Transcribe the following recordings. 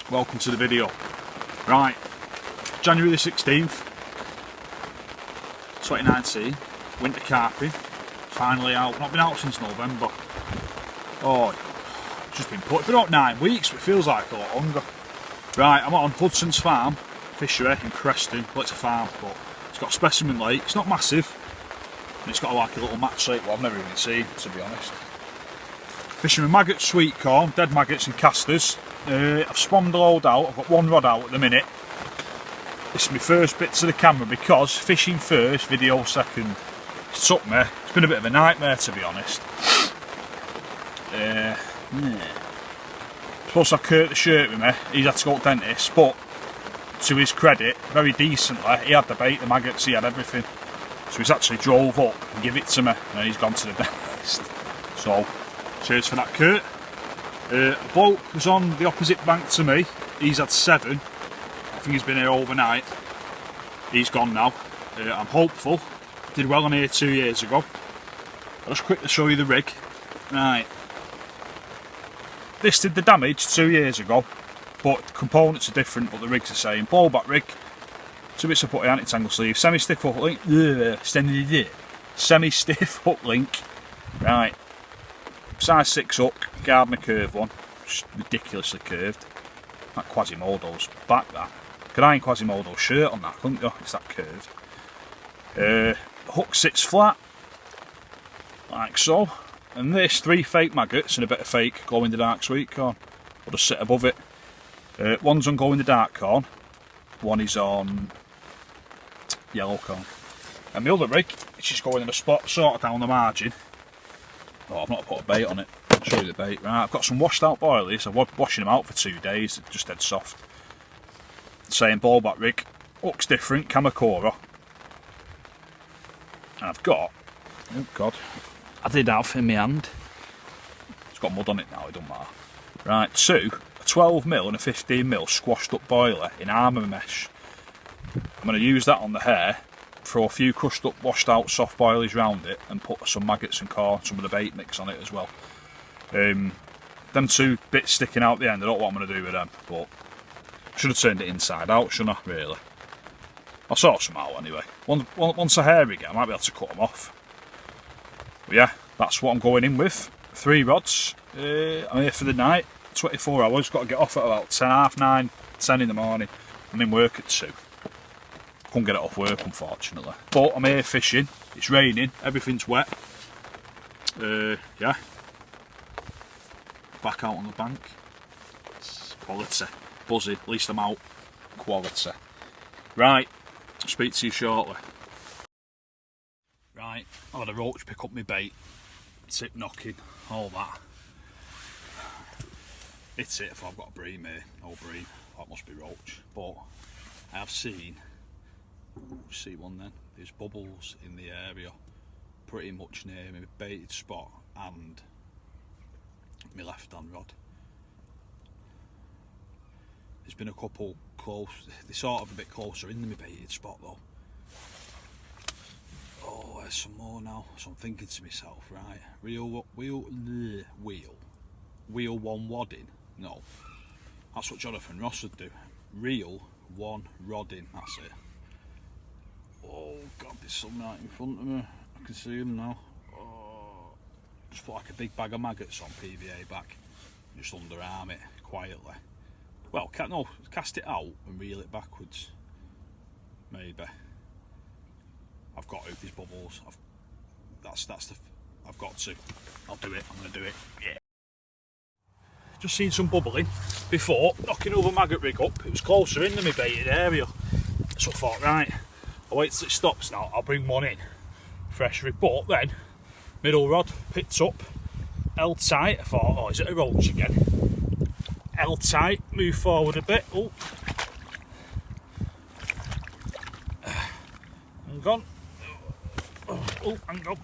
welcome to the video. Right, January the 16th 2019, winter carping, finally out. Not been out since November. Oh, it's just been put, about 9 weeks, but it feels like a lot longer. Right, I'm on Hudson's farm, Fishery in Creston. Well, it's a farm, but it's got a specimen lake. It's not massive, and it's got like a little match lake, well, I've never even seen, to be honest. Fishing with maggots, sweet corn, dead maggots and casters. I've spommed a load out. I've got one rod out at the minute. This is my first bit to the camera because fishing first, video second. It took me. It's been a bit of a nightmare, to be honest. Supposed to have Kurt the shirt with me. He's had to go to the dentist, but to his credit, very decently, he had the bait, the maggots, he had everything. So he's actually drove up and give it to me, and he's gone to the dentist. So, cheers for that, Kurt. A bloke was on the opposite bank to me. He's had 7. I think he's been here overnight. He's gone now. I'm hopeful. Did well on here 2 years ago. I'll just quickly show you the rig. Right. This did the damage 2 years ago, but the components are different, but the rig's the same. Blowback rig, 2 bits of putty anti-tangle sleeve, semi-stiff hook link, semi-stiff hook link. Right. Size 6 hook, Gardner curve one, just ridiculously curved. That Quasimodo's back, that. Could iron Quasimodo's shirt on that, couldn't you? It's that curved. Hook sits flat, like so. And this, 3 fake maggots and a bit of fake glow-in-the-dark sweet corn. I'll just sit above it. One's on glow-in-the-dark corn, one is on yellow corn. And the other rig, it's just going in a spot sort of down the margin. Oh, I've not put a bait on it. I'll show you the bait. Right, I've got some washed out boilies. I've been washing them out for 2 days. They're just dead soft. Same ballback rig. Hook's different, Kamakura. And I've got, oh god, I did have in my hand. It's got mud on it now, it don't matter. Right, 2, a 12mm and a 15mm squashed up boiler in armour mesh. I'm going to use that on the hair. Throw a few crushed up, washed out soft boilies round it and put some maggots and corn, some of the bait mix on it as well. Them 2 bits sticking out the end, I don't know what I'm going to do with them, but I should have turned it inside out, shouldn't I, really? I'll sort some out anyway. Once the hair again, I might be able to cut them off. But yeah, that's what I'm going in with. 3 rods. I'm here for the night, 24 hours, got to get off at about 10, half 9, 10 in the morning. I'm in work at 2. Couldn't get it off work, unfortunately. But I'm here fishing, it's raining, everything's wet. Yeah. Back out on the bank. It's quality. Buzzy, at least I'm out. Quality. Right, I'll speak to you shortly. Right, I've had a roach pick up my bait. Tip knocking, all that. It's it if I've got a bream here. No bream, that must be roach. But I have seen, see one then, there's bubbles in the area pretty much near my baited spot and my left hand rod. There's been a couple close, they're sort of a bit closer in the my baited spot though. Oh, there's some more now, so I'm thinking to myself, right, wheel one wadding? No, that's what Jonathan Ross would do. Reel 1 rodding, that's it. Oh god, there's some right in front of me. I can see them now. Oh, just put like a big bag of maggots on PVA back. Just underarm it quietly. Well, no, cast it out and reel it backwards. Maybe. I've got to, these bubbles. I've got to. I'll do it. I'm going to do it. Yeah. Just seen some bubbling before knocking over maggot rig up. It was closer in than my baited area. So I thought, right, I'll wait till it stops now. I'll bring one in. Fresh rig. But then, middle rod picked up, held tight. I thought, oh, is it a roach again? Held tight, move forward a bit. Oh, hang on. Oh, hang on.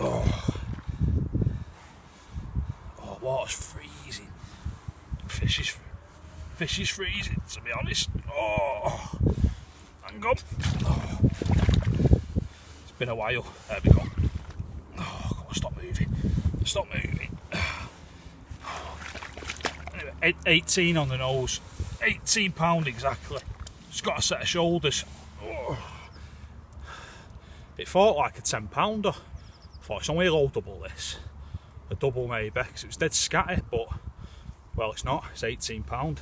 Oh, water's freezing. Fish is freezing, to be honest. Oh, hang on. Oh. It's been a while. There we go. Oh, come on, stop moving. Stop moving. Anyway, 18 on the nose, £18 exactly. It's got a set of shoulders. Oh. It felt like a £10. I thought it's only a low double this. A double maybe, because it was dead scatty, but well, it's not, it's £18.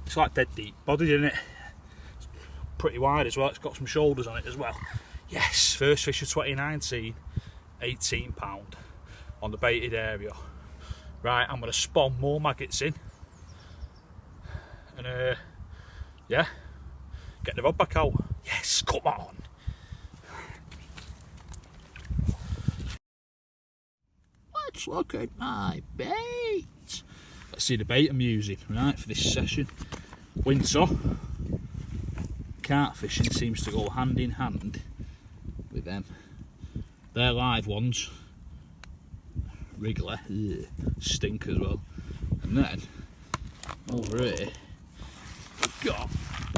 It's like dead deep bodied, isn't it? It's pretty wide as well, it's got some shoulders on it as well. Yes, first fish of 2019, £18 on the baited area. Right, I'm going to spawn more maggots in. And yeah, get the rod back out. Yes, come on. Let's look at my bait. Let's see the bait I'm using, right, for this session. Winter, carp fishing seems to go hand in hand with them. They're live ones. Wriggler, stink as well. And then, over here, we've got,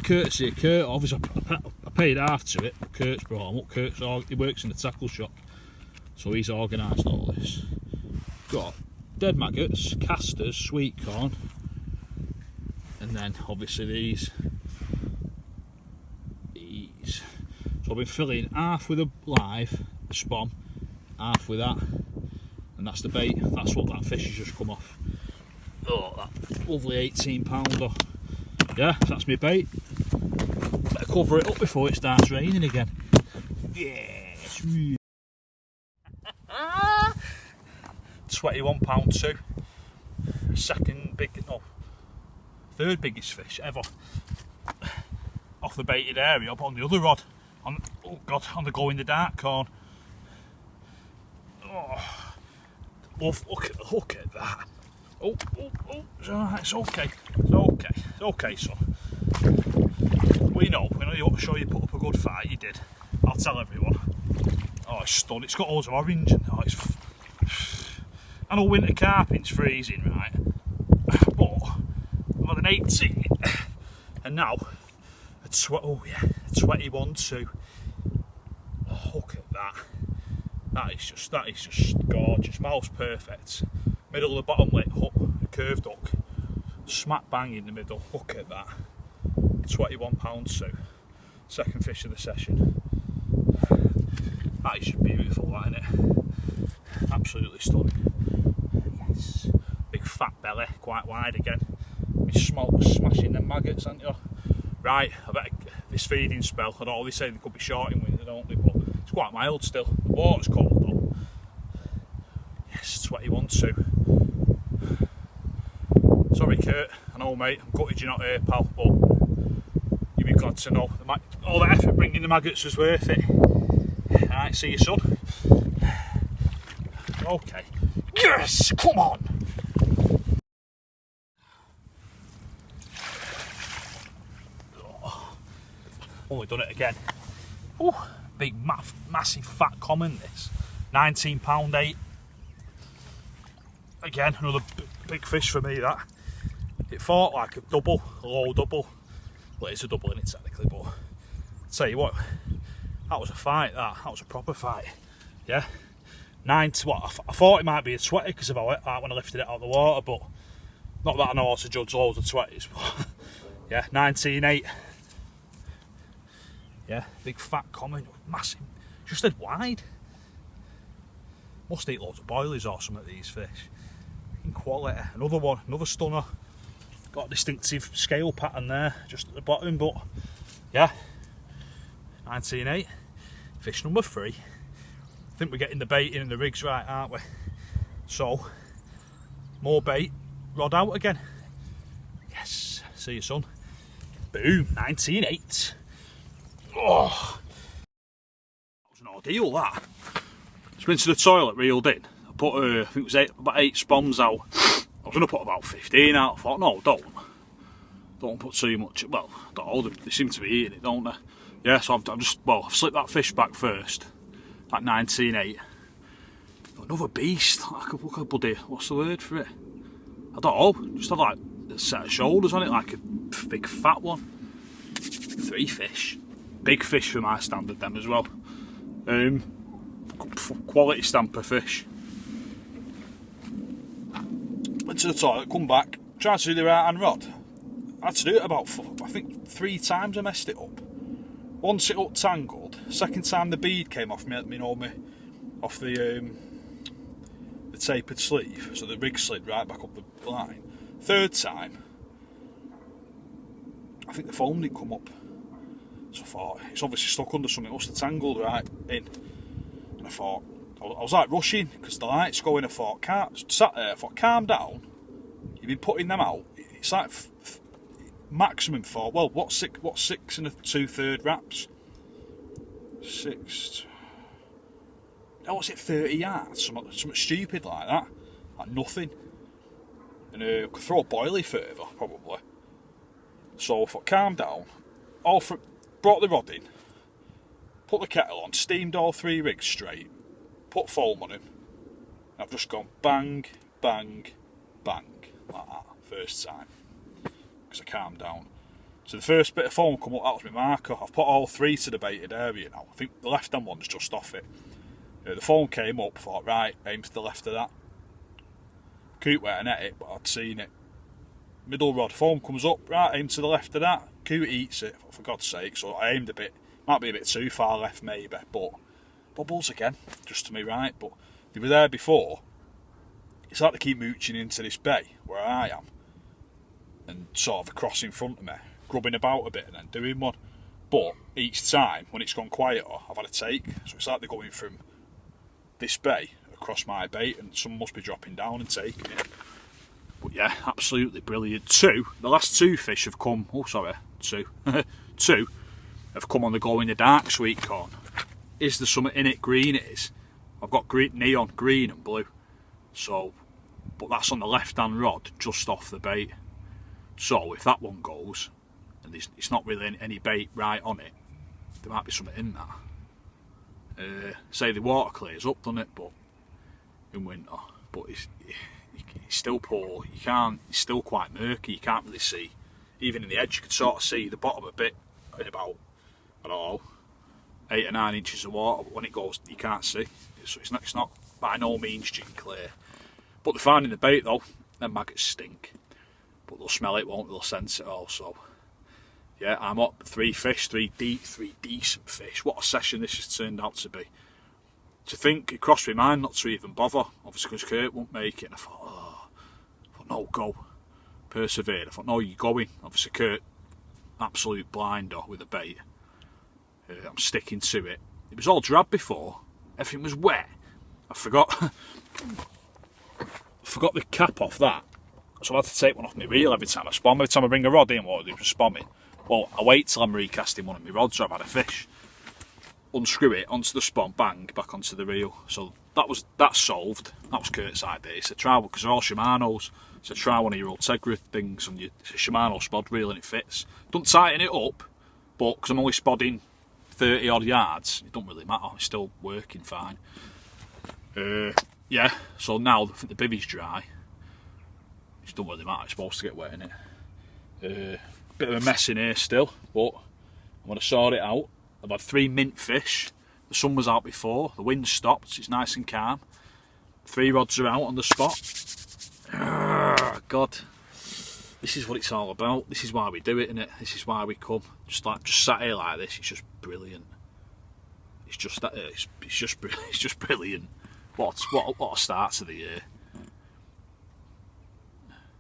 courtesy of Kurt, obviously I paid half to it, but Kurt's brought them up. He works in the tackle shop, so he's organised all this. Got dead maggots, casters, sweet corn, and then obviously these. So I've been filling half with a live spawn, half with that, and that's the bait. That's what that fish has just come off. Oh, that lovely £18-pounder. Yeah, that's my bait. Better cover it up before it starts raining again. Yes. £21 too. Third biggest fish ever off the baited area, but on the other rod, on the glow in the dark corn. Oh, look at that. Oh, it's okay. It's okay, son. We know you want to show you put up a good fight. You did. I'll tell everyone. Oh, it's stunning. It's got loads of orange and I know winter carping's freezing, right? But I've had an 18 and now a 21 too. Oh, look at that. That is just gorgeous. Mouth's perfect. Middle of the bottom lip hook, curved hook. Smack bang in the middle. Look at that. £21 too. Second fish of the session. That is just beautiful, that, isn't it? Absolutely stunning. Yes. Big fat belly, quite wide again. My smoke's smashing them maggots, aren't you? Right, I bet this feeding spell, I know they say they could be short in winter, don't they? But it's quite mild still. The water's cold though. Yes, 21 too. Sorry Kurt, I know mate, I'm gutted you're not here pal, but you'll be glad to know all that effort bringing the maggots was worth it. Alright, see you son. Okay. Yes, come on! Oh, only done it again. Oh, big massive fat common this. £19.8. Again, another big fish for me that. It fought like a double, a low double. Well, it's a double in it technically, but I'll tell you what, that was a fight, that was a proper fight. Yeah. I thought it might be a 20 because of how wet that when I lifted it out of the water, but not that I know how to judge loads of 20s, but yeah, 19.8. Yeah, big fat common, massive, just dead wide. Must eat loads of boilies or some of these fish. In quality. Another one, another stunner. Got a distinctive scale pattern there, just at the bottom, but yeah, 19.8. Fish number 3. I think we're getting the bait in and the rigs right, aren't we? So, more bait, rod out again. Yes, see you son. Boom, 19.8. Oh, that was an ordeal that. Just went to the toilet, reeled in. I put, I think it was about 8 spawns out. I was going to put about 15 out. I thought, no, don't put too much. Well, they seem to be eating it, don't they? Yeah, so I've slipped that fish back first. At 19.8. Another beast, like a bloody, what's the word for it? I don't know, just had like a set of shoulders on it, like a big fat one. 3 fish. Big fish for my standard them as well. Quality stamper fish. Went to the toilet, come back, tried to do the right hand rod. I had to do it about, I think 3 times I messed it up. Once it up-tangled, second time the bead came off me, off the tapered sleeve, so the rig slid right back up the line. Third time, I think the foam didn't come up. So I thought, it's obviously stuck under something, it must have tangled right in. And I thought, I was like rushing, because the light's going, I thought, sat there, I thought, calm down, you've been putting them out, it's like maximum 4, well, what's 6 and 2/3 wraps? 6, oh, what's it, 30 yards, something stupid like that, like nothing. And I could throw a boilie further, probably. So I thought, calm down, brought the rod in, put the kettle on, steamed all 3 rigs straight, put foam on him, and I've just gone bang, bang, bang, like that, first time, because I calmed down. So the first bit of foam come up, that was my marker. I've put all 3 to the baited area now. I think the left hand one's just off it. The foam came up, thought, right, aim to the left of that. Coot went and ate it, but I'd seen it. Middle rod, foam comes up, right, aim to the left of that. Coot eats it, for God's sake, so I aimed a bit. Might be a bit too far left maybe, but bubbles again, just to me right, but they were there before. It's like they keep mooching into this bay, where I am, and sort of across in front of me, grubbing about a bit and then doing one. But each time, when it's gone quieter, I've had a take, so it's like they're going from this bay across my bait, and someone must be dropping down and taking it. But yeah, absolutely brilliant. The last 2 fish have come, two have come on the glow in the dark sweet corn. Is there something in it? Green it is. I've got neon green and blue. So, but that's on the left hand rod, just off the bait. So if that one goes, and it's not really any bait right on it, there might be something in that. Say the water clears up, doesn't it? But in winter, but it's still poor. It's still quite murky. You can't really see. Even in the edge, you can sort of see the bottom a bit in about, I don't know, 8 or 9 inches of water. But when it goes, you can't see. So it's not by no means gin clear. But they're finding the bait though. Them maggots stink, but they'll smell it, won't they? They'll sense it also. Yeah, I'm up 3 fish, 3 decent fish. What a session this has turned out to be. To think, it crossed my mind not to even bother, obviously because Kurt won't make it, and I thought, no, go. Persevered. I thought, no, you're going. Obviously Kurt, absolute blinder with the bait. I'm sticking to it. It was all drab before, everything was wet. I forgot the cap off that, so I had to take one off my reel every time I spawn. Every time I bring a rod in, what I do is spawn it. Well, I wait till I'm recasting one of my rods, so I've had a fish. Unscrew it onto the spawn, bang, back onto the reel. So that's solved. That was Kurt's idea. He said, try, because they're all Shimano's. He said, try one of your Ultegra things, and it's a Shimano spod reel and it fits. Don't tighten it up, but because I'm only spodding 30 odd yards, it don't really matter. It's still working fine. Yeah, so now I think the bivvy's dry. It don't really matter, it's supposed to get wet in it. Bit of a mess in here still, but I'm going to sort it out. I've had 3 mint fish. The sun was out before, the wind stopped, so it's nice and calm. 3 rods are out on the spot. God, this is what it's all about. This is why we do it, innit? This is why we come. Just sat here like this. It's just brilliant. It's just brilliant. What a start to the year.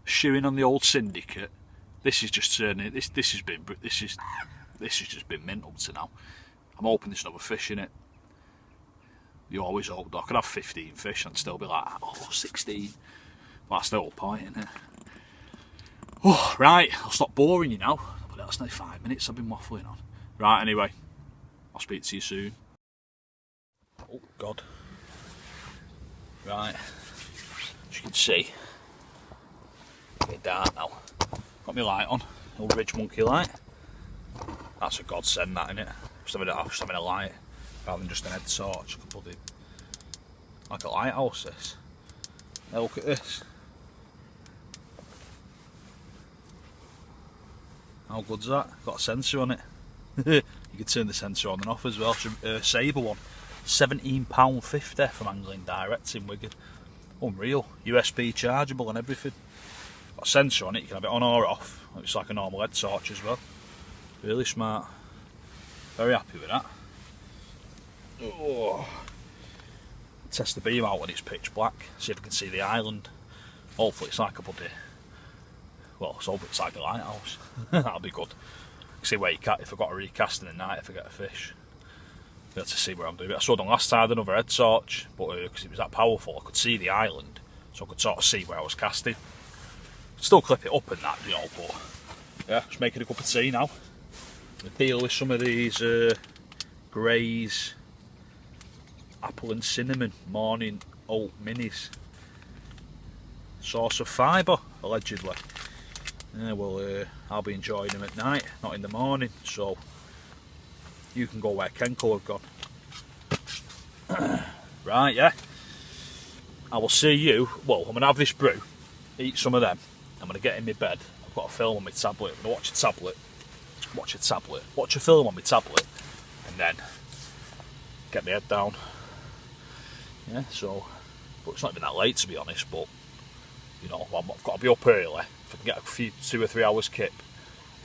Shoeing on the old syndicate. This is just turning. This has just been mint up to now. I'm hoping there's another fish in it. You always hope, though. I could have 15 fish and still be like, 16. Well, that's the whole point, isn't it? Oh, right, I'll stop boring you now. But that's only 5 minutes I've been waffling on. Right, anyway, I'll speak to you soon. Oh, God. Right, as you can see, it's a bit dark now. Got my light on, old Ridge Monkey light. That's a godsend, that, innit? Just having a light rather than just an head torch. Like a lighthouse, this. Now look at this. How good's that? Got a sensor on it. You can turn the sensor on and off as well. Sabre one. £17.50 from Angling Direct in Wigan. Unreal. USB chargeable and everything. Got a sensor on it, you can have it on or off. It's like a normal head torch as well. Really smart. Very happy with that. Oh. Test the beam out when it's pitch black, see if I can see the island. Hopefully it's like a bloody, well, let's hope it's like a lighthouse. That'll be good. See where you can, if I've got a recast in the night, if I get a fish. Be able to see where I'm doing it. I saw them last time, another head torch, but because it was that powerful, I could see the island, so I could sort of see where I was casting. Still clip it up and that, you know, but yeah, just making a cup of tea now. I deal with some of these Grays apple and cinnamon morning oat minis. Source of fibre, allegedly. Yeah, well, I'll be enjoying them at night, not in the morning, so you can go where Kenko have gone. Right, yeah. I will see you. Well, I'm going to have this brew, eat some of them. I'm going to get in my bed. I've got a film on my tablet. I'm going to watch a film on my tablet, and then get my head down. Yeah, so, but it's not even that late to be honest, but you know, I've got to be up early if I can get a few 2 or 3 hours kip.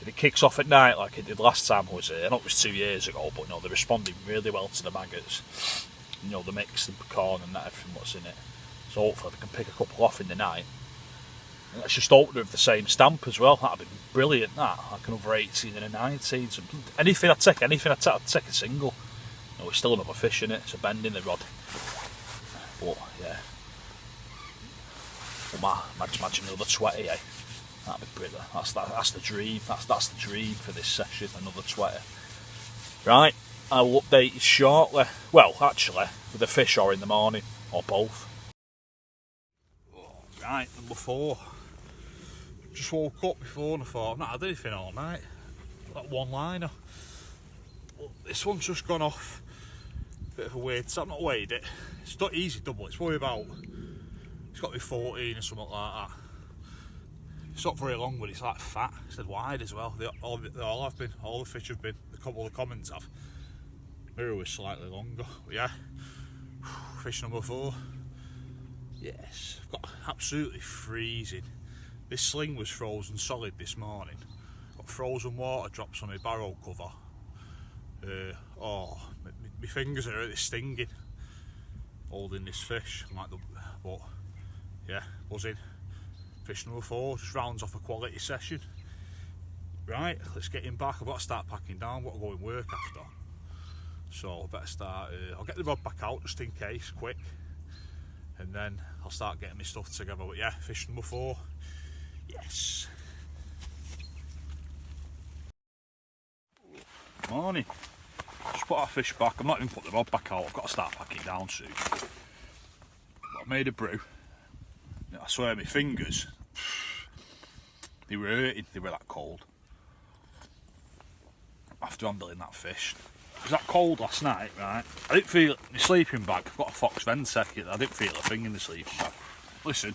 If it kicks off at night like it did last time I was here, I know it was 2 years ago, but you know, they're responding really well to the maggots. You know, the mix, the pecan and that, everything what's in it. So hopefully I can pick a couple off in the night. And let's just open with the same stamp as well. That'd be brilliant, that. Like another 18 and a 19. So anything I take, I'd take a single. You know, there's still another fish in it, it's a bend in the rod. But yeah. Well, imagine another 20, eh? That'd be brilliant. That's the dream. That's the dream for this session, another 20. Right, I will update you shortly. Well, actually, with the fish or in the morning, or both. Right, number 4. Just woke up before and I thought I've not had anything all night. That one liner. Well, this one's just gone off. Bit of a weight, so I've not weighed it. It's not easy double, it's probably about, it's got to be 14 or something like that. It's not very long, but it's like fat. It's dead wide as well. They all have been, all the fish have been, all the comments have. Mirror was slightly longer, but yeah. Fish number 4. Yes, I've got absolutely freezing. This sling was frozen solid this morning. Got frozen water drops on my barrow cover. Oh, my fingers are really stinging holding this fish. But yeah, buzzing. Fish number 4 just rounds off a quality session. Right, let's get him back. I've got to start packing down. I've got to go and work after. So I better start. I'll get the rod back out just in case, quick, and then I'll start getting my stuff together. But yeah, fish number 4. Yes. Morning. Just put our fish back. I'm not even put the rod back out. I've got to start packing down soon. But I made a brew. I swear my fingers, they were hurting. They were that cold. After handling that fish. It was that cold last night, right? I didn't feel my sleeping bag. I've got a Fox Ventec. I didn't feel a thing in the sleeping bag. Listen.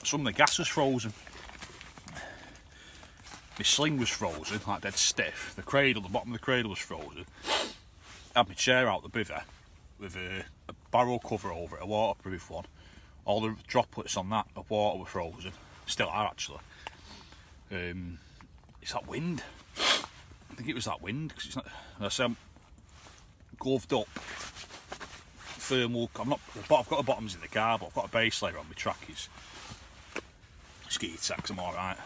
Some of the gas was frozen. My sling was frozen, like dead stiff. The cradle, the bottom of the cradle was frozen. I had my chair out the bivvy with a barrow cover over it, a waterproof one. All the droplets on that of water were frozen. Still are actually. It's that wind. I think it was that wind because it's not. I say I'm gloved up. Thermal. I've got the bottoms in the car, but I've got a base layer on my trackies. Ski tags, I'm all right.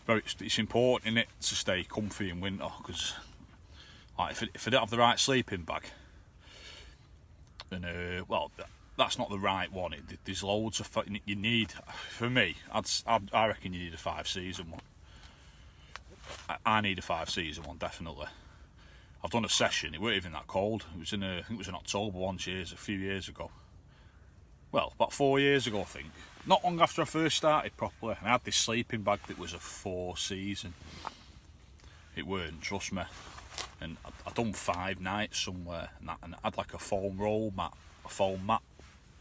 It's important, isn't it, to stay comfy in winter because, like, if I don't have the right sleeping bag, then well, that's not the right one. There's loads of you need. For me, I reckon you need a 5-season one. I need a 5-season one definitely. I've done a session. It weren't even that cold. It was I think it was in October a few years ago. Well, about 4 years ago, I think. Not long after I first started properly, and I had this sleeping bag that was a 4-season. It weren't, trust me. And I'd done 5 nights somewhere, and I had like a foam mat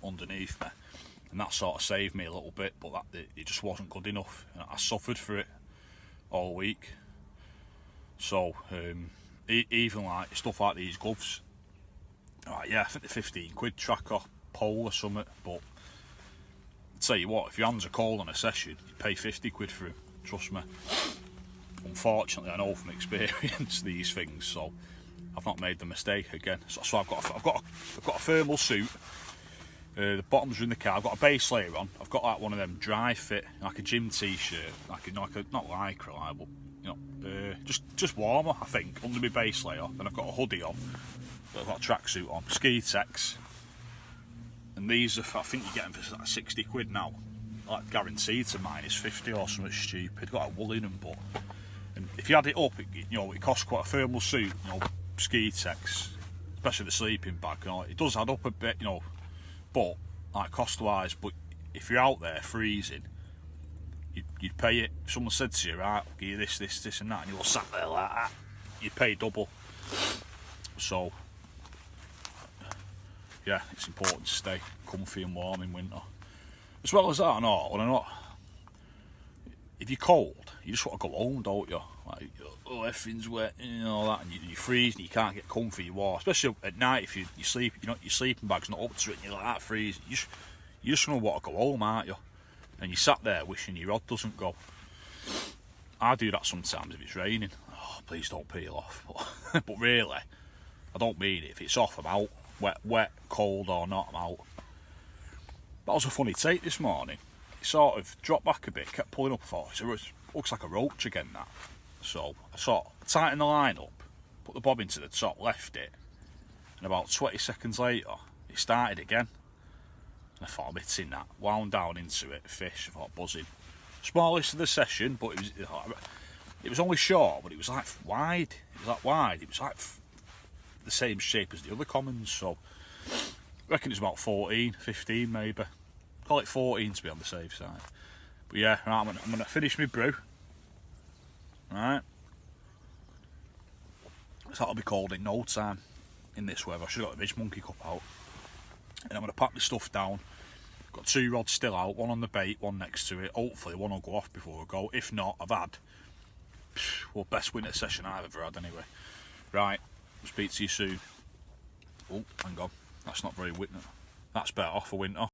underneath me, and that sort of saved me a little bit. But it just wasn't good enough. I suffered for it all week. So even like stuff like these gloves. Right, yeah, I think the 15 quid tracker pole or something. But I'll tell you what, if your hands are cold on a session, you pay 50 quid for him, trust me. Unfortunately, I know from experience these things, so I've not made the mistake again. So I've got a thermal suit. The bottoms are in the car. I've got a base layer on. I've got like one of them dry fit, like a gym t-shirt, like a not lycra, like, but you know, just warmer, I think, under my base layer. Then I've got a hoodie on. I've got a tracksuit on, ski techs, and these are, I think you get them for like 60 quid now. Like guaranteed to minus 50 or something stupid. Got a wool in them, but and if you add it up, it costs quite a thermal suit, ski techs, especially the sleeping bag. It does add up a bit, but like cost wise. But if you're out there freezing, you'd pay it. If someone said to you, right, I'll give you this, and that, and you're sat there like that, you'd pay double. So yeah, it's important to stay comfy and warm in winter. As well as that, if you're cold, you just want to go home, don't you? Like, everything's wet and all that, and you freeze and you can't get comfy, you warm. Especially at night, if you sleep, your sleeping bag's not up to it, and you're like that freezing. You just want to go home, aren't you? And you sat there wishing your rod doesn't go. I do that sometimes if it's raining. Oh, please don't peel off. But really, I don't mean it. If it's off, I'm out. Wet, cold or not, I'm out. That was a funny take this morning. It sort of dropped back a bit, kept pulling up. I thought, it looks like a roach again, that. So I sort of tightened the line up, put the bobbin to the top, left it, and about 20 seconds later, it started again. And I thought, I'm hitting that. Wound down into it, fish, I thought, buzzing. Smallest of the session, but it was only short, but it was like wide. It was like the same shape as the other commons, so I reckon it's about 14, 15 maybe. Call it 14 to be on the safe side. But yeah, right, I'm gonna finish my brew. Right. So that'll be cold in no time in this weather. I should have got the Ridge Monkey cup out. And I'm gonna pack my stuff down. Got 2 rods still out, one on the bait, one next to it. Hopefully one will go off before I go. If not, I've had best winter session I've ever had anyway. Right. Speak to you soon. Oh, hang on. That's not very winter. That's better for winter.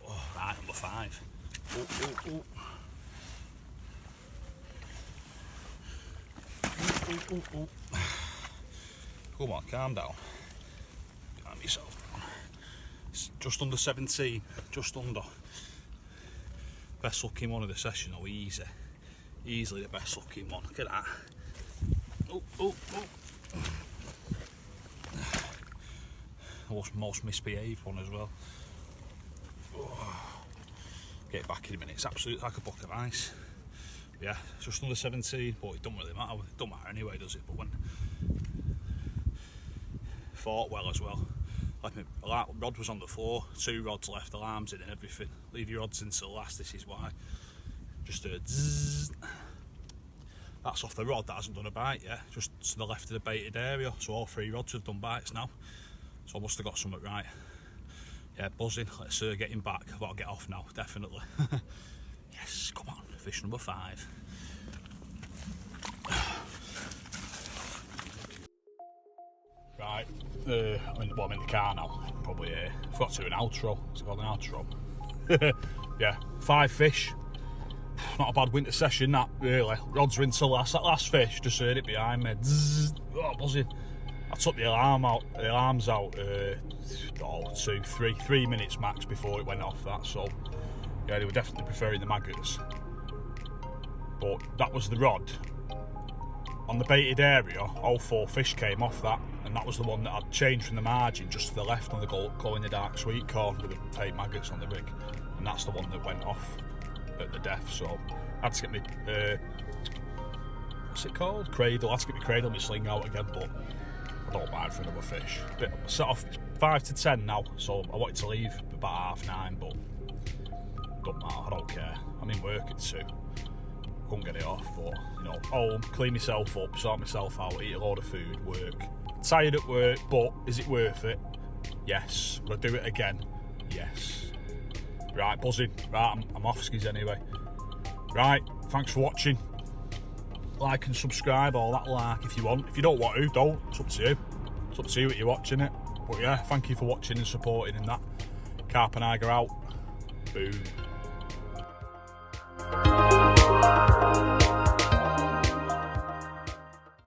Oh, right, number 5. Come on, calm down. Calm yourself down. It's just under 17. Just under. Best looking one of the session, though, easy. Easily the best looking one. Look at that. Oh. Most misbehaved one as well. Get it back in a minute. It's absolutely like a bucket of ice. Yeah, it's just under 17, but it don't really matter. It don't matter anyway, does it? But when fought well as well. Like my rod was on the floor, 2 rods left, alarms in and everything. Leave your rods until last. This is why. Just a zzz. That's off the rod that hasn't done a bite yet, just to the left of the baited area. So all 3 rods have done bites now. So I must have got something right. Yeah, buzzing. Let's get him back. I've got to get off now, definitely. Yes, come on. Fish number 5. Right, I'm in the car now. Probably I forgot to do an outro. Is it called an outro? Yeah, 5 fish. Not a bad winter session, that, really. Rods are into last. That last fish, just heard it behind me. Zzz, oh, buzzing. I took the alarms out 3 minutes max before it went off, that. So yeah, they were definitely preferring the maggots. But that was the rod. On the baited area, all 4 fish came off that, and that was the one that I'd changed from the margin just to the left on the glow in the dark sweet corn with the fake maggots on the rig, and that's the one that went off at the death. So I had to get me what's it called? Cradle. I had to get my cradle and my sling out again, but I don't mind for another fish. But set off, it's 5 to 10 now, so I wanted to leave about 9:30, but don't matter, I don't care. I'm in work at 2. Couldn't get it off, but home, clean myself up, sort myself out, eat a load of food, work. Tired at work, but is it worth it? Yes. Will I do it again? Yes. Right, buzzing. Right, I'm off skis anyway. Right, thanks for watching. Like and subscribe, all that like if you want. If you don't want to, don't. It's up to you. It's up to you what you're watching it. But yeah, thank you for watching and supporting and that. Carp and I are out. Boom.